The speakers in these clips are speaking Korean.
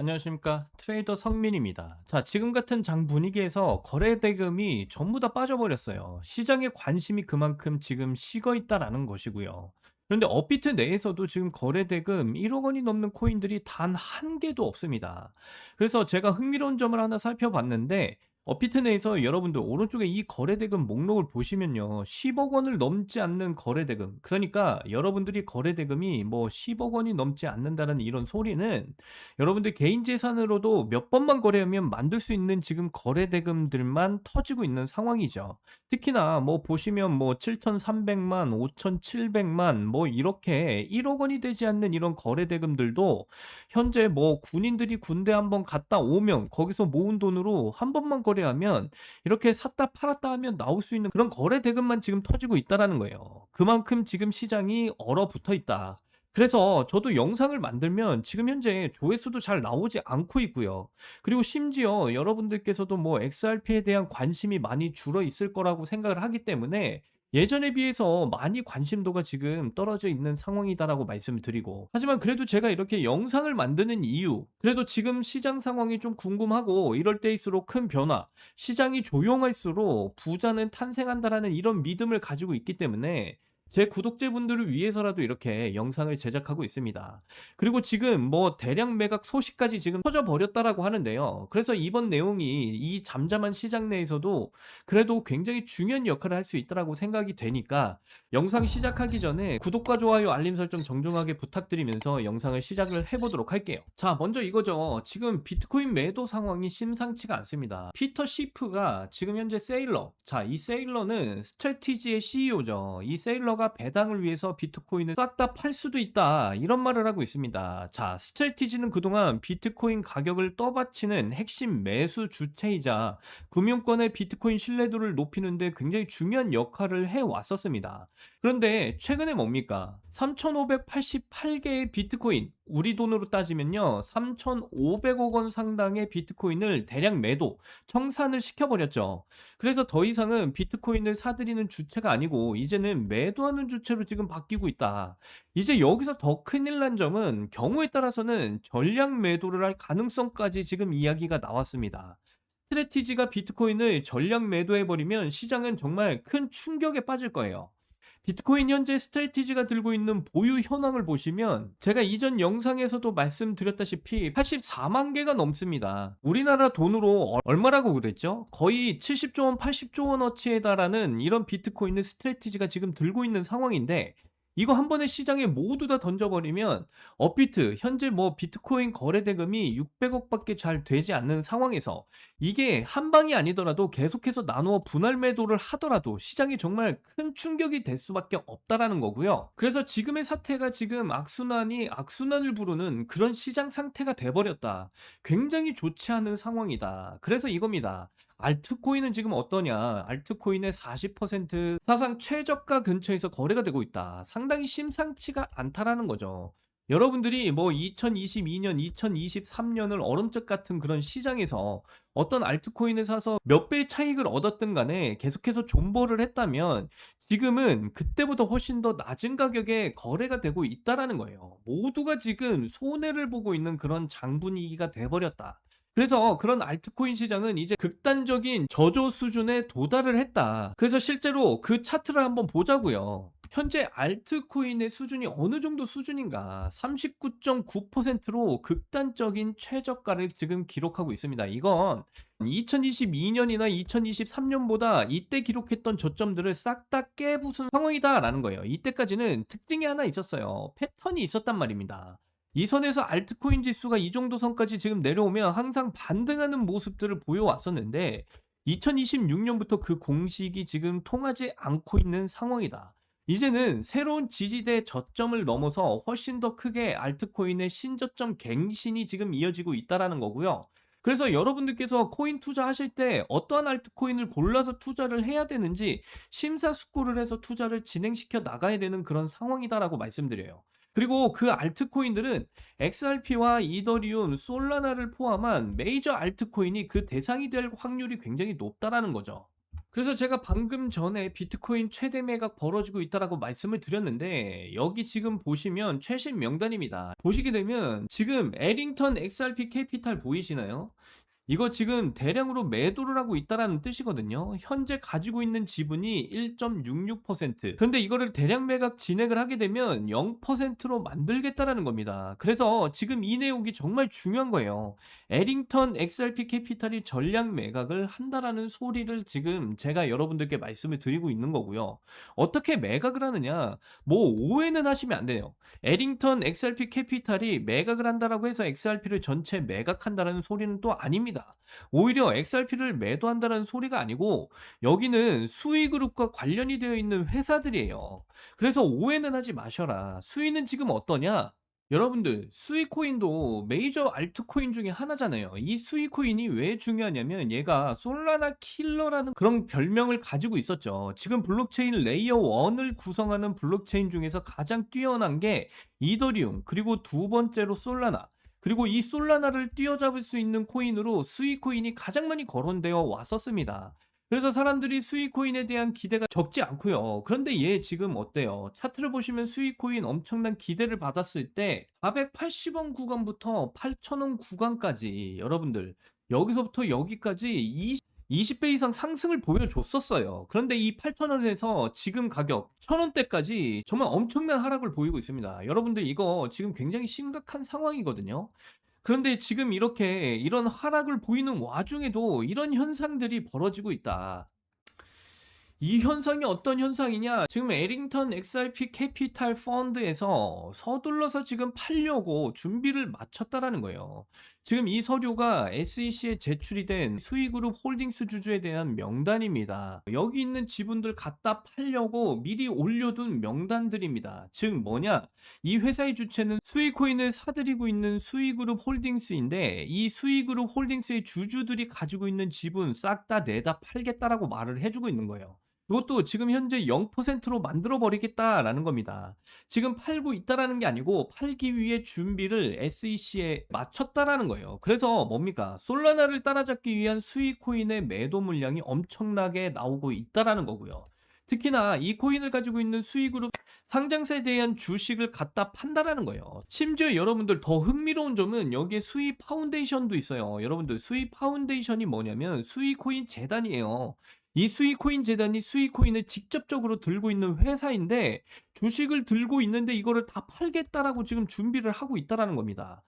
안녕하십니까. 트레이더 성민입니다. 자, 지금 같은 장 분위기에서 거래 대금이 전부 다 빠져버렸어요. 시장의 관심이 그만큼 지금 식어 있다라는 것이고요. 그런데 업비트 내에서도 지금 거래 대금 1억 원이 넘는 코인들이 단 한 개도 없습니다. 그래서 제가 흥미로운 점을 하나 살펴봤는데, 업비트 내에서 여러분들 오른쪽에 이 거래 대금 목록을 보시면요. 10억 원을 넘지 않는 거래 대금. 그러니까 여러분들이 거래 대금이 뭐 10억 원이 넘지 않는다는 이런 소리는 여러분들 개인 재산으로도 몇 번만 거래하면 만들 수 있는 지금 거래 대금들만 터지고 있는 상황이죠. 특히나 뭐 보시면 뭐 7,300만, 5,700만 뭐 이렇게 1억 원이 되지 않는 이런 거래 대금들도 현재 뭐 군인들이 군대 한번 갔다 오면 거기서 모은 돈으로 한 번만 거래하면 이렇게 샀다 팔았다 하면 나올 수 있는 그런 거래 대금만 지금 터지고 있다라는 거예요. 그만큼 지금 시장이 얼어붙어 있다. 그래서 저도 영상을 만들면 지금 현재 조회수도 잘 나오지 않고 있고요. 그리고 심지어 여러분들께서도 뭐 XRP에 대한 관심이 많이 줄어 있을 거라고 생각을 하기 때문에 예전에 비해서 많이 관심도가 지금 떨어져 있는 상황이다라고 말씀을 드리고, 하지만 그래도 제가 이렇게 영상을 만드는 이유, 그래도 지금 시장 상황이 좀 궁금하고 이럴 때일수록 큰 변화, 시장이 조용할수록 부자는 탄생한다라는 이런 믿음을 가지고 있기 때문에 제 구독자분들을 위해서라도 이렇게 영상을 제작하고 있습니다. 그리고 지금 뭐 대량 매각 소식까지 지금 터져 버렸다라고 하는데요. 그래서 이번 내용이 이 잠잠한 시장 내에서도 그래도 굉장히 중요한 역할을 할 수 있다라고 생각이 되니까 영상 시작하기 전에 구독과 좋아요, 알림 설정 정중하게 부탁드리면서 영상을 시작을 해보도록 할게요. 자, 먼저 이거죠. 지금 비트코인 매도 상황이 심상치가 않습니다. 피터 시프가 지금 현재 세일러, 자, 이 세일러는 스트래티지의 CEO죠. 이 세일러가 배당을 위해서 비트코인을 싹 다 팔 수도 있다, 이런 말을 하고 있습니다. 자, 스트래티지는 그동안 비트코인 가격을 떠받치는 핵심 매수 주체이자 금융권의 비트코인 신뢰도를 높이는데 굉장히 중요한 역할을 해왔었습니다. 그런데 최근에 뭡니까? 3,588개의 비트코인, 우리 돈으로 따지면요, 3,500억 원 상당의 비트코인을 대량 매도, 청산을 시켜버렸죠. 그래서 더 이상은 비트코인을 사들이는 주체가 아니고 이제는 매도하는 주체로 지금 바뀌고 있다. 이제 여기서 더 큰일 난 점은 경우에 따라서는 전량 매도를 할 가능성까지 지금 이야기가 나왔습니다. 스트레티지가 비트코인을 전량 매도해버리면 시장은 정말 큰 충격에 빠질 거예요. 비트코인 현재 스트래티지가 들고 있는 보유 현황을 보시면 제가 이전 영상에서도 말씀드렸다시피 84만 개가 넘습니다. 우리나라 돈으로 얼마라고 그랬죠? 거의 70조 원, 80조 원어치에 달하는 이런 비트코인을 스트래티지가 지금 들고 있는 상황인데, 이거 한 번에 시장에 모두 다 던져버리면 업비트 현재 뭐 비트코인 거래 대금이 600억밖에 잘 되지 않는 상황에서 이게 한 방이 아니더라도 계속해서 나누어 분할 매도를 하더라도 시장이 정말 큰 충격이 될 수밖에 없다라는 거고요. 그래서 지금의 사태가 지금 악순환이 악순환을 부르는 그런 시장 상태가 돼버렸다. 굉장히 좋지 않은 상황이다. 그래서 이겁니다. 알트코인은 지금 어떠냐? 알트코인의 40% 사상 최저가 근처에서 거래가 되고 있다. 상당히 심상치가 않다라는 거죠. 여러분들이 뭐 2022년, 2023년을 얼음적 같은 그런 시장에서 어떤 알트코인을 사서 몇 배의 차익을 얻었든 간에 계속해서 존버를 했다면 지금은 그때보다 훨씬 더 낮은 가격에 거래가 되고 있다라는 거예요. 모두가 지금 손해를 보고 있는 그런 장 분위기가 돼버렸다. 그래서 그런 알트코인 시장은 이제 극단적인 저조 수준에 도달을 했다. 그래서 실제로 그 차트를 한번 보자고요. 현재 알트코인의 수준이 어느 정도 수준인가? 39.9%로 극단적인 최저가를 지금 기록하고 있습니다. 이건 2022년이나 2023년보다 이때 기록했던 저점들을 싹 다 깨부순 상황이다라는 거예요. 이때까지는 특징이 하나 있었어요. 패턴이 있었단 말입니다. 이 선에서 알트코인 지수가 이 정도 선까지 지금 내려오면 항상 반등하는 모습들을 보여왔었는데 2026년부터 그 공식이 지금 통하지 않고 있는 상황이다. 이제는 새로운 지지대 저점을 넘어서 훨씬 더 크게 알트코인의 신저점 갱신이 지금 이어지고 있다라는 거고요. 그래서 여러분들께서 코인 투자하실 때 어떠한 알트코인을 골라서 투자를 해야 되는지 심사숙고를 해서 투자를 진행시켜 나가야 되는 그런 상황이다라고 말씀드려요. 그리고 그 알트코인들은 XRP와 이더리움, 솔라나를 포함한 메이저 알트코인이 그 대상이 될 확률이 굉장히 높다라는 거죠. 그래서 제가 방금 전에 비트코인 최대 매각 벌어지고 있다라고 말씀을 드렸는데 여기 지금 보시면 최신 명단입니다. 보시게 되면 지금 에링턴 XRP 캐피탈 보이시나요? 이거 지금 대량으로 매도를 하고 있다라는 뜻이거든요. 현재 가지고 있는 지분이 1.66%. 그런데 이거를 대량 매각 진행을 하게 되면 0%로 만들겠다라는 겁니다. 그래서 지금 이 내용이 정말 중요한 거예요. 에링턴 XRP 캐피탈이 전량 매각을 한다라는 소리를 지금 제가 여러분들께 말씀을 드리고 있는 거고요. 어떻게 매각을 하느냐? 뭐 오해는 하시면 안 돼요. 에링턴 XRP 캐피탈이 매각을 한다라고 해서 XRP를 전체 매각한다라는 소리는 또 아닙니다. 오히려 XRP를 매도한다는 소리가 아니고 여기는 수익그룹과 관련이 되어 있는 회사들이에요. 그래서 오해는 하지 마셔라. 수익은 지금 어떠냐? 여러분들, 수익코인도 메이저 알트코인 중에 하나잖아요. 이 수익코인이 왜 중요하냐면 얘가 솔라나 킬러라는 그런 별명을 가지고 있었죠. 지금 블록체인 레이어 1을 구성하는 블록체인 중에서 가장 뛰어난 게 이더리움, 그리고 두 번째로 솔라나. 그리고 이 솔라나를 뛰어잡을 수 있는 코인으로 수익코인이 가장 많이 거론되어 왔었습니다. 그래서 사람들이 수익코인에 대한 기대가 적지 않고요. 그런데 얘 지금 어때요? 차트를 보시면 수익코인 엄청난 기대를 받았을 때 480원 구간부터 8,000원 구간까지 여러분들 여기서부터 여기까지 20배 이상 상승을 보여줬었어요. 그런데 이 8,000원에서 지금 가격 1,000원대까지 정말 엄청난 하락을 보이고 있습니다. 여러분들 이거 지금 굉장히 심각한 상황이거든요. 그런데 지금 이렇게 이런 하락을 보이는 와중에도 이런 현상들이 벌어지고 있다. 이 현상이 어떤 현상이냐? 지금 에링턴 XRP 캐피탈 펀드에서 서둘러서 지금 팔려고 준비를 마쳤다라는 거예요. 지금 이 서류가 SEC에 제출이 된 수익그룹 홀딩스 주주에 대한 명단입니다. 여기 있는 지분들 갖다 팔려고 미리 올려둔 명단들입니다. 즉 뭐냐? 이 회사의 주체는 수익코인을 사들이고 있는 수익그룹 홀딩스인데 이 수익그룹 홀딩스의 주주들이 가지고 있는 지분 싹 다 내다 팔겠다라고 말을 해주고 있는 거예요. 그것도 지금 현재 0%로 만들어 버리겠다라는 겁니다. 지금 팔고 있다라는 게 아니고 팔기 위해 준비를 SEC에 마쳤다라는 거예요. 그래서 뭡니까? 솔라나를 따라잡기 위한 수익 코인의 매도 물량이 엄청나게 나오고 있다라는 거고요. 특히나 이 코인을 가지고 있는 수익으로 상장세에 대한 주식을 갖다 판다라는 거예요. 심지어 여러분들 더 흥미로운 점은 여기에 수익 파운데이션도 있어요. 여러분들 수익 파운데이션이 뭐냐면 수익 코인 재단이에요. 이 수익코인 재단이 수익코인을 직접적으로 들고 있는 회사인데 주식을 들고 있는데 이거를 다 팔겠다라고 지금 준비를 하고 있다라는 겁니다.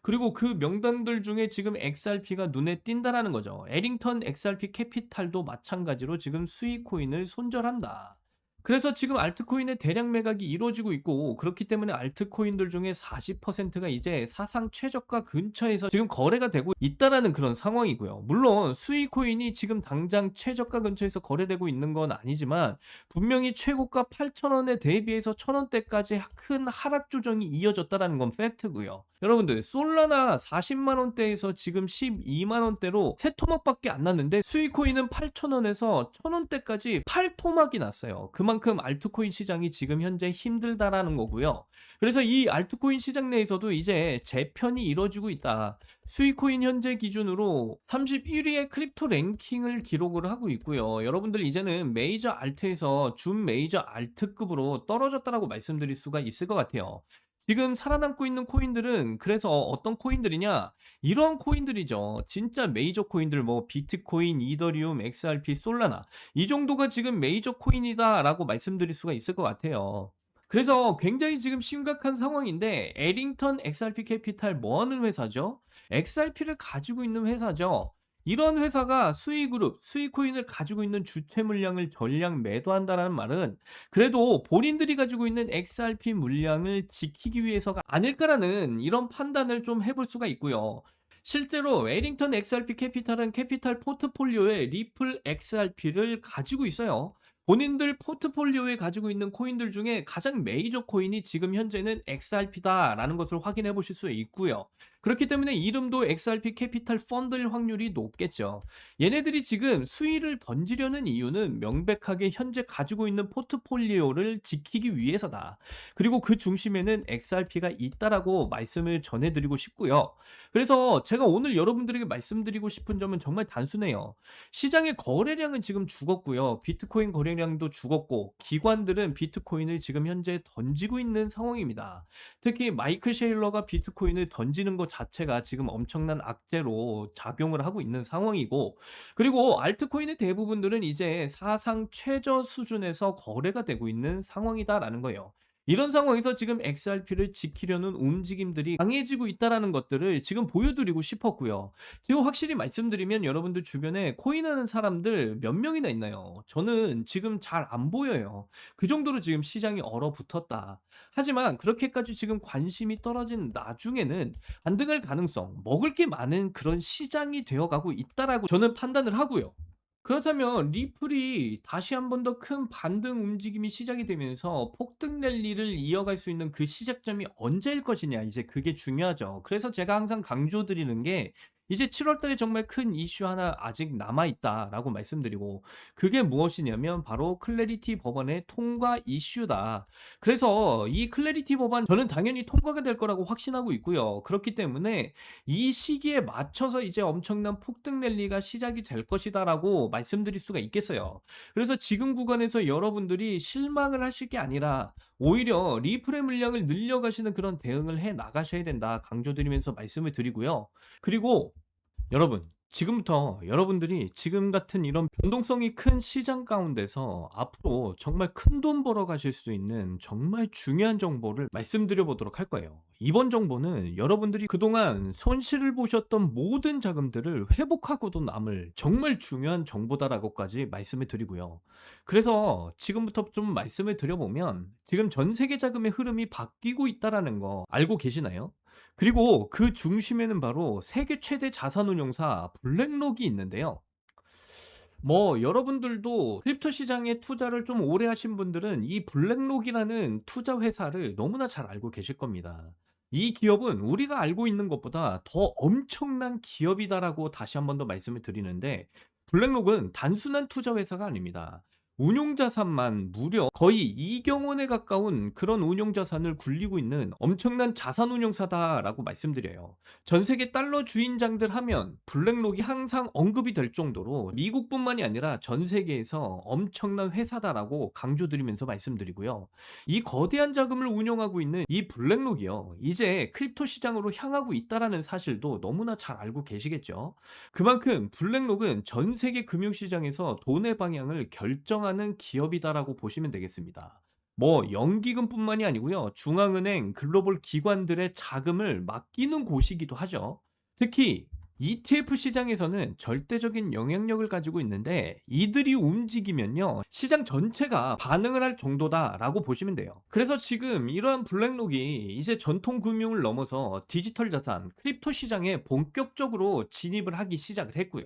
그리고 그 명단들 중에 지금 XRP가 눈에 띈다라는 거죠. 에링턴 XRP 캐피탈도 마찬가지로 지금 수익코인을 손절한다. 그래서 지금 알트코인의 대량 매각이 이루어지고 있고 그렇기 때문에 알트코인들 중에 40%가 이제 사상 최저가 근처에서 지금 거래가 되고 있다라는 그런 상황이고요. 물론 수익코인이 지금 당장 최저가 근처에서 거래되고 있는 건 아니지만 분명히 최고가 8,000원에 대비해서 1,000원대까지 큰 하락 조정이 이어졌다라는 건 팩트고요. 여러분들 솔라나 40만 원대에서 지금 12만 원대로 세 토막밖에 안 났는데 수익코인은 8,000원에서 1,000원대까지 8토막이 났어요. 그만큼 알트코인 시장이 지금 현재 힘들다라는 거고요. 그래서 이 알트코인 시장 내에서도 이제 재편이 이루어지고 있다. 수익코인 현재 기준으로 31위의 크립토 랭킹을 기록을 하고 있고요. 여러분들 이제는 메이저 알트에서 준 메이저 알트급으로 떨어졌다라고 말씀드릴 수가 있을 것 같아요. 지금 살아남고 있는 코인들은 그래서 어떤 코인들이냐? 이런 코인들이죠. 진짜 메이저 코인들 뭐 비트코인, 이더리움, XRP, 솔라나 이 정도가 지금 메이저 코인이다라고 말씀드릴 수가 있을 것 같아요. 그래서 굉장히 지금 심각한 상황인데 에링턴 XRP 캐피탈 뭐 하는 회사죠? XRP를 가지고 있는 회사죠. 이런 회사가 수익그룹, 수익코인을 가지고 있는 주체 물량을 전량 매도한다는 말은 그래도 본인들이 가지고 있는 XRP 물량을 지키기 위해서가 아닐까라는 이런 판단을 좀 해볼 수가 있고요. 실제로 웨링턴 XRP 캐피탈은 캐피탈 포트폴리오에 리플 XRP를 가지고 있어요. 본인들 포트폴리오에 가지고 있는 코인들 중에 가장 메이저 코인이 지금 현재는 XRP다라는 것을 확인해 보실 수 있고요. 그렇기 때문에 이름도 XRP 캐피탈 펀드일 확률이 높겠죠. 얘네들이 지금 수위를 던지려는 이유는 명백하게 현재 가지고 있는 포트폴리오를 지키기 위해서다. 그리고 그 중심에는 XRP가 있다라고 말씀을 전해드리고 싶고요. 그래서 제가 오늘 여러분들에게 말씀드리고 싶은 점은 정말 단순해요. 시장의 거래량은 지금 죽었고요. 비트코인 거래량도 죽었고, 기관들은 비트코인을 지금 현재 던지고 있는 상황입니다. 특히 마이클 셰일러가 비트코인을 던지는 것 자체가 지금 엄청난 악재로 작용을 하고 있는 상황이고, 그리고 알트코인의 대부분들은 이제 사상 최저 수준에서 거래가 되고 있는 상황이다라는 거예요. 이런 상황에서 지금 XRP를 지키려는 움직임들이 강해지고 있다라는 것들을 지금 보여드리고 싶었고요. 지금 확실히 말씀드리면 여러분들 주변에 코인하는 사람들 몇 명이나 있나요? 저는 지금 잘 안 보여요. 그 정도로 지금 시장이 얼어붙었다. 하지만 그렇게까지 지금 관심이 떨어진 나중에는 반등할 가능성, 먹을 게 많은 그런 시장이 되어가고 있다라고 저는 판단을 하고요. 그렇다면 리플이 다시 한 번 더 큰 반등 움직임이 시작이 되면서 폭등 랠리를 이어갈 수 있는 그 시작점이 언제일 것이냐, 이제 그게 중요하죠. 그래서 제가 항상 강조드리는 게 이제 7월 달에 정말 큰 이슈 하나 아직 남아 있다라고 말씀드리고, 그게 무엇이냐면 바로 클래리티 법안의 통과 이슈다. 그래서 이 클래리티 법안 저는 당연히 통과가 될 거라고 확신하고 있고요. 그렇기 때문에 이 시기에 맞춰서 이제 엄청난 폭등 랠리가 시작이 될 것이다라고 말씀드릴 수가 있겠어요. 그래서 지금 구간에서 여러분들이 실망을 하실 게 아니라 오히려 리플의 물량을 늘려가시는 그런 대응을 해 나가셔야 된다 강조드리면서 말씀을 드리고요. 그리고 여러분, 지금부터 여러분들이 지금 같은 이런 변동성이 큰 시장 가운데서 앞으로 정말 큰 돈 벌어 가실 수 있는 정말 중요한 정보를 말씀드려 보도록 할 거예요. 이번 정보는 여러분들이 그동안 손실을 보셨던 모든 자금들을 회복하고도 남을 정말 중요한 정보다라고까지 말씀을 드리고요. 그래서 지금부터 좀 말씀을 드려보면 지금 전 세계 자금의 흐름이 바뀌고 있다라는 거 알고 계시나요? 그리고 그 중심에는 바로 세계 최대 자산운용사 블랙록이 있는데요. 여러분들도 크립토 시장에 투자를 좀 오래 하신 분들은 이 블랙록이라는 투자 회사를 너무나 잘 알고 계실 겁니다. 이 기업은 우리가 알고 있는 것보다 더 엄청난 기업이다라고 다시 한 번 더 말씀을 드리는데, 블랙록은 단순한 투자 회사가 아닙니다. 운용 자산만 무려 거의 2경 원에 가까운 그런 운용 자산을 굴리고 있는 엄청난 자산 운용사다라고 말씀드려요. 전 세계 달러 주인장들 하면 블랙록이 항상 언급이 될 정도로 미국뿐만이 아니라 전 세계에서 엄청난 회사다라고 강조드리면서 말씀드리고요. 이 거대한 자금을 운용하고 있는 이 블랙록이요, 이제 크립토 시장으로 향하고 있다라는 사실도 너무나 잘 알고 계시겠죠. 그만큼 블랙록은 전 세계 금융시장에서 돈의 방향을 결정하는 기업이다라고 보시면 되겠습니다. 연기금뿐만이 아니고요. 중앙은행, 글로벌 기관들의 자금을 맡기는 곳이기도 하죠. 특히 ETF 시장에서는 절대적인 영향력을 가지고 있는데, 이들이 움직이면요, 시장 전체가 반응을 할 정도다라고 보시면 돼요. 그래서 지금 이러한 블랙록이 이제 전통 금융을 넘어서 디지털 자산, 크립토 시장에 본격적으로 진입을 하기 시작을 했고요.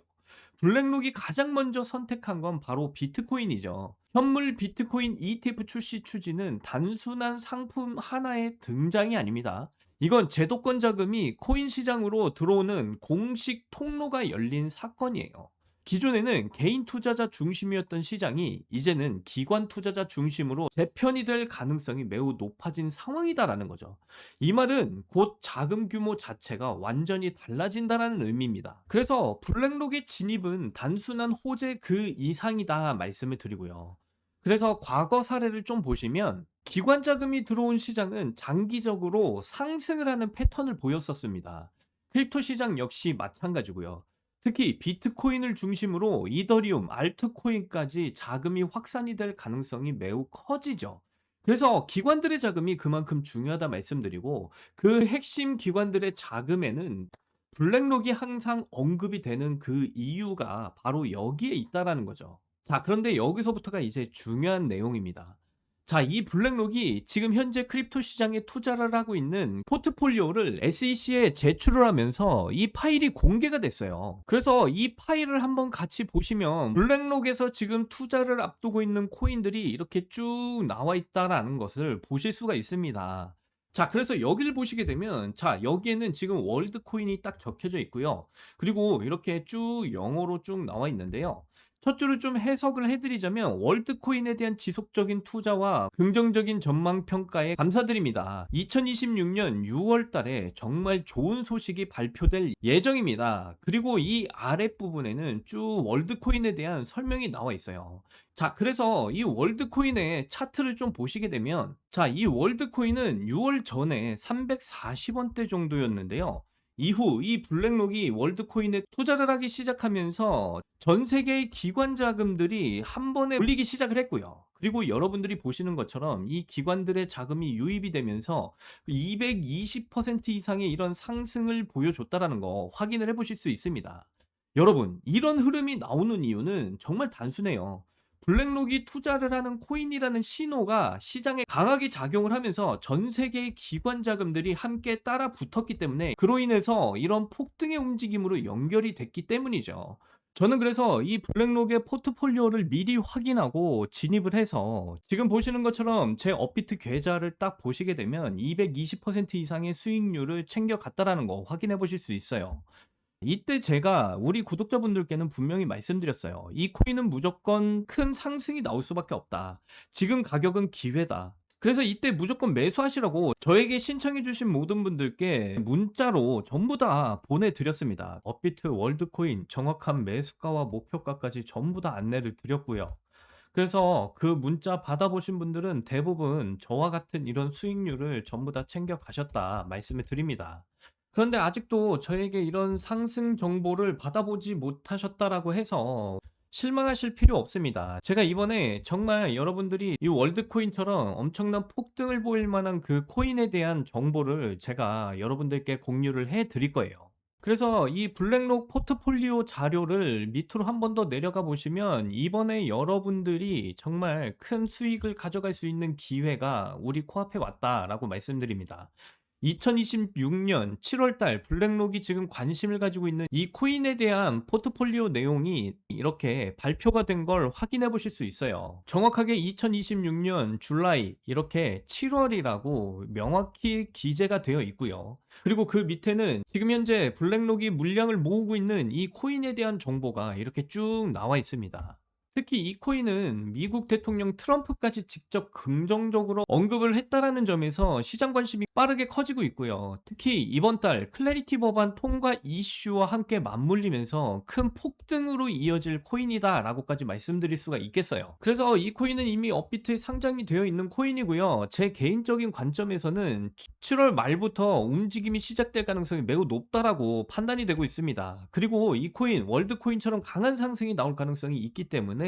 블랙록이 가장 먼저 선택한 건 바로 비트코인이죠. 현물 비트코인 ETF 출시 추진은 단순한 상품 하나의 등장이 아닙니다. 이건 제도권 자금이 코인 시장으로 들어오는 공식 통로가 열린 사건이에요. 기존에는 개인 투자자 중심이었던 시장이 이제는 기관 투자자 중심으로 재편이 될 가능성이 매우 높아진 상황이다라는 거죠. 이 말은 곧 자금 규모 자체가 완전히 달라진다라는 의미입니다. 그래서 블랙록의 진입은 단순한 호재 그 이상이다 말씀을 드리고요. 그래서 과거 사례를 좀 보시면 기관 자금이 들어온 시장은 장기적으로 상승을 하는 패턴을 보였었습니다. 크립토 시장 역시 마찬가지고요. 특히 비트코인을 중심으로 이더리움, 알트코인까지 자금이 확산이 될 가능성이 매우 커지죠. 그래서 기관들의 자금이 그만큼 중요하다 말씀드리고, 그 핵심 기관들의 자금에는 블랙록이 항상 언급이 되는 그 이유가 바로 여기에 있다라는 거죠. 자, 그런데 여기서부터가 이제 중요한 내용입니다. 자, 이 블랙록이 지금 현재 크립토 시장에 투자를 하고 있는 포트폴리오를 SEC에 제출을 하면서 이 파일이 공개가 됐어요. 그래서 이 파일을 한번 같이 보시면 블랙록에서 지금 투자를 앞두고 있는 코인들이 이렇게 쭉 나와 있다라는 것을 보실 수가 있습니다. 자, 그래서 여기를 보시게 되면 자, 여기에는 지금 월드 코인이 딱 적혀져 있고요. 그리고 이렇게 쭉 영어로 쭉 나와 있는데요. 첫 줄을 좀 해석을 해 드리자면 월드 코인에 대한 지속적인 투자와 긍정적인 전망 평가에 감사드립니다. 2026년 6월 달에 정말 좋은 소식이 발표될 예정입니다. 그리고 이 아랫부분에는 쭉 월드 코인에 대한 설명이 나와 있어요. 자, 그래서 이 월드코인의 차트를 좀 보시게 되면 자, 이 월드코인은 6월 전에 340원대 정도였는데요. 이후 이 블랙록이 월드코인에 투자를 하기 시작하면서 전 세계의 기관 자금들이 한 번에 몰리기 시작을 했고요. 그리고 여러분들이 보시는 것처럼 이 기관들의 자금이 유입이 되면서 220% 이상의 이런 상승을 보여줬다라는 거 확인을 해 보실 수 있습니다. 여러분, 이런 흐름이 나오는 이유는 정말 단순해요. 블랙록이 투자를 하는 코인이라는 신호가 시장에 강하게 작용을 하면서 전 세계의 기관 자금들이 함께 따라 붙었기 때문에 그로 인해서 이런 폭등의 움직임으로 연결이 됐기 때문이죠. 저는 그래서 이 블랙록의 포트폴리오를 미리 확인하고 진입을 해서 지금 보시는 것처럼 제 업비트 계좌를 딱 보시게 되면 220% 이상의 수익률을 챙겨갔다라는 거 확인해 보실 수 있어요. 이때 제가 우리 구독자분들께는 분명히 말씀드렸어요. "이 코인은 무조건 큰 상승이 나올 수밖에 없다. 지금 가격은 기회다." 그래서 이때 무조건 매수하시라고 저에게 신청해 주신 모든 분들께 문자로 전부 다 보내 드렸습니다. 업비트 월드코인 정확한 매수가와 목표가까지 전부 다 안내를 드렸고요. 그래서 그 문자 받아보신 분들은 대부분 저와 같은 이런 수익률을 전부 다 챙겨 가셨다 말씀을 드립니다. 그런데 아직도 저에게 이런 상승 정보를 받아보지 못하셨다라고 해서 실망하실 필요 없습니다. 제가 이번에 정말 여러분들이 이 월드코인처럼 엄청난 폭등을 보일 만한 그 코인에 대한 정보를 제가 여러분들께 공유를 해 드릴 거예요. 그래서 이 블랙록 포트폴리오 자료를 밑으로 한 번 더 내려가 보시면 이번에 여러분들이 정말 큰 수익을 가져갈 수 있는 기회가 우리 코앞에 왔다라고 말씀드립니다. 2026년 7월 달 블랙록이 지금 관심을 가지고 있는 이 코인에 대한 포트폴리오 내용이 이렇게 발표가 된 걸 확인해 보실 수 있어요. 정확하게 2026년 줄라이 이렇게 7월이라고 명확히 기재가 되어 있고요. 그리고 그 밑에는 지금 현재 블랙록이 물량을 모으고 있는 이 코인에 대한 정보가 이렇게 쭉 나와 있습니다. 특히 이 코인은 미국 대통령 트럼프까지 직접 긍정적으로 언급을 했다라는 점에서 시장 관심이 빠르게 커지고 있고요. 특히 이번 달 클래리티 법안 통과 이슈와 함께 맞물리면서 큰 폭등으로 이어질 코인이다라고까지 말씀드릴 수가 있겠어요. 그래서 이 코인은 이미 업비트에 상장이 되어 있는 코인이고요. 제 개인적인 관점에서는 7월 말부터 움직임이 시작될 가능성이 매우 높다라고 판단이 되고 있습니다. 그리고 이 코인 월드 코인처럼 강한 상승이 나올 가능성이 있기 때문에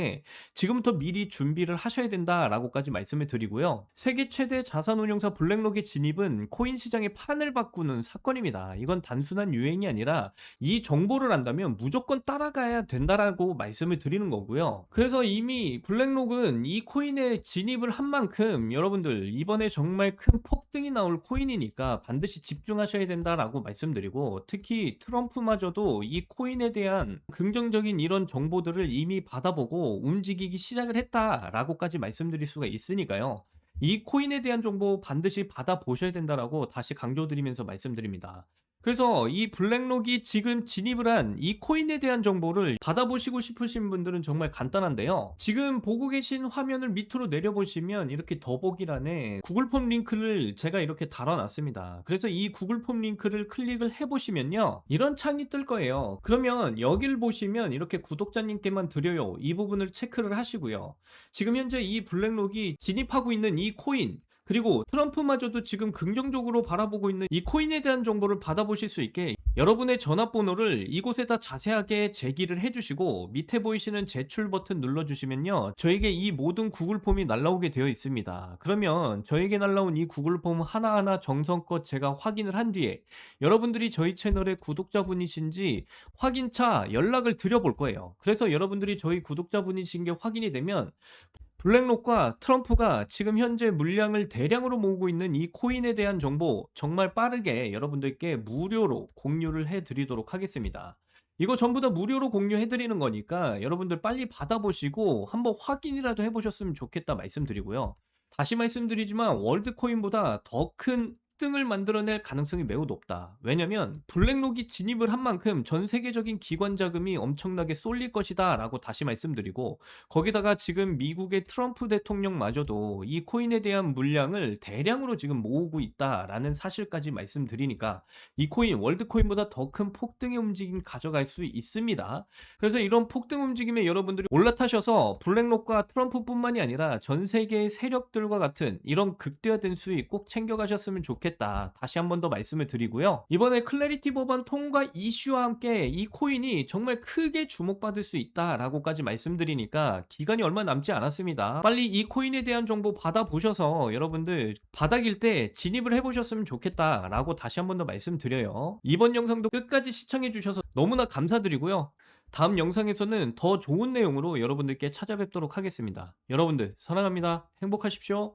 지금부터 미리 준비를 하셔야 된다라고까지 말씀을 드리고요. 세계 최대 자산운용사 블랙록의 진입은 코인 시장의 판을 바꾸는 사건입니다. 이건 단순한 유행이 아니라 이 정보를 안다면 무조건 따라가야 된다라고 말씀을 드리는 거고요. 그래서 이미 블랙록은 이 코인에 진입을 한 만큼 여러분들 이번에 정말 큰 폭등이 나올 코인이니까 반드시 집중하셔야 된다라고 말씀드리고, 특히 트럼프마저도 이 코인에 대한 긍정적인 이런 정보들을 이미 받아보고 움직이기 시작을 했다라고까지 말씀드릴 수가 있으니까요. 이 코인에 대한 정보 반드시 받아보셔야 된다라고 다시 강조드리면서 말씀드립니다. 그래서 이 블랙록이 지금 진입을 한 이 코인에 대한 정보를 받아보시고 싶으신 분들은 정말 간단한데요. 지금 보고 계신 화면을 밑으로 내려보시면 이렇게 더보기란에 구글 폼 링크를 제가 이렇게 달아놨습니다. 그래서 이 구글 폼 링크를 클릭을 해보시면요, 이런 창이 뜰 거예요. 그러면 여기를 보시면 이렇게 구독자님께만 드려요, 이 부분을 체크를 하시고요. 지금 현재 이 블랙록이 진입하고 있는 이 코인, 그리고 트럼프마저도 지금 긍정적으로 바라보고 있는 이 코인에 대한 정보를 받아보실 수 있게 여러분의 전화번호를 이곳에다 자세하게 제기를 해주시고 밑에 보이시는 제출 버튼 눌러주시면요, 저에게 이 모든 구글 폼이 날라오게 되어 있습니다. 그러면 저에게 날라온 이 구글 폼 하나하나 정성껏 제가 확인을 한 뒤에 여러분들이 저희 채널의 구독자분이신지 확인차 연락을 드려볼 거예요. 그래서 여러분들이 저희 구독자분이신 게 확인이 되면 블랙록과 트럼프가 지금 현재 물량을 대량으로 모으고 있는 이 코인에 대한 정보 정말 빠르게 여러분들께 무료로 공유를 해 드리도록 하겠습니다. 이거 전부 다 무료로 공유해 드리는 거니까 여러분들 빨리 받아보시고 한번 확인이라도 해 보셨으면 좋겠다 말씀드리고요. 다시 말씀드리지만 월드코인보다 더 큰 폭등을 만들어낼 가능성이 매우 높다. 왜냐면 블랙록이 진입을 한 만큼 전 세계적인 기관 자금이 엄청나게 쏠릴 것이다라고 다시 말씀드리고, 거기다가 지금 미국의 트럼프 대통령마저도 이 코인에 대한 물량을 대량으로 지금 모으고 있다라는 사실까지 말씀드리니까 이 코인 월드 코인보다 더 큰 폭등의 움직임 가져갈 수 있습니다. 그래서 이런 폭등 움직임에 여러분들이 올라타셔서 블랙록과 트럼프뿐만이 아니라 전 세계의 세력들과 같은 이런 극대화된 수익 꼭 챙겨가셨으면 좋겠다. 다시 한 번 더 말씀을 드리고요. 이번에 클래리티 법안 통과 이슈와 함께 이 코인이 정말 크게 주목받을 수 있다라고까지 말씀드리니까 기간이 얼마 남지 않았습니다. 빨리 이 코인에 대한 정보 받아보셔서 여러분들 바닥일 때 진입을 해보셨으면 좋겠다라고 다시 한 번 더 말씀드려요. 이번 영상도 끝까지 시청해주셔서 너무나 감사드리고요. 다음 영상에서는 더 좋은 내용으로 여러분들께 찾아뵙도록 하겠습니다. 여러분들 사랑합니다. 행복하십시오.